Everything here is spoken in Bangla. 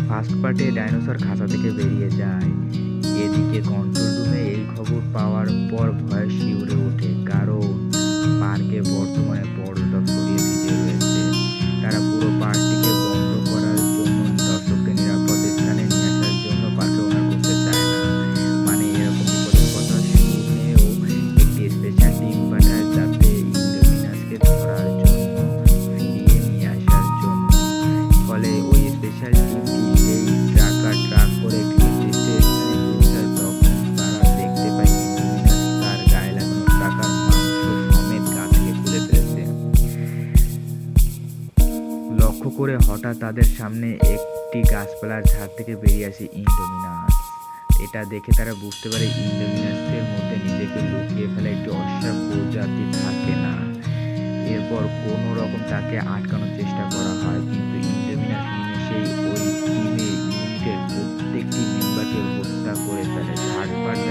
ফার্স্ট পার্টে ডাইনোসর খাঁচা থেকে বেরিয়ে যায়। এদিকে কন্ট্রোল রুমে এই খবর পাওয়ার পর ভয়ে শিউরে ওঠে, কারণ পার্কে বর্তমানে পর্যটক ছড়িয়ে ছিটিয়ে রয়েছে। তারা পুরো পার্কটিকে বন্ধ করার জন্য, দর্শকদের নিরাপদ স্থানে নিয়ে আসার জন্য পার্কে ওনার করতে চায় না। মানে এরকম বিপদের কথা শুনেও একটি স্পেশাল টিম পাঠায়, যাতে ইন্ডোমিনাসকে ধরার জন্য, ফিরিয়ে নিয়ে আসার জন্য। ফলে ওই স্পেশাল টিমটি সেই ট্রাক করে একটি নির্দিষ্ট স্থানে পৌঁছায়। তখন তারা দেখতে পায় ইন্ডোমিনাস তার গায়ে লাগানো টাকার মাংস সমেত গা থেকে খুলে ফেলেছে। লক্ষ্য করে হঠাৎ তাদের সামনে একটি গাছপালার ঝাড় থেকে বেরিয়ে আসে ইন্ডোমিনাস। এটা দেখে তারা বুঝতে পারে ইন্ডোমিনাসের মধ্যে নিজেকে লুকিয়ে ফেলা একটি অশ্বার প্রজাতি থাকে না। এরপর কোনো রকম তাকে আটকানোর চেষ্টা করা হয়, কিন্তু ইন্ডোমিনাস নিমেষেই ওই টিমের ইউনিটের প্রত্যেকটি মেম্বারকে হত্যা করে ফেলে। Third part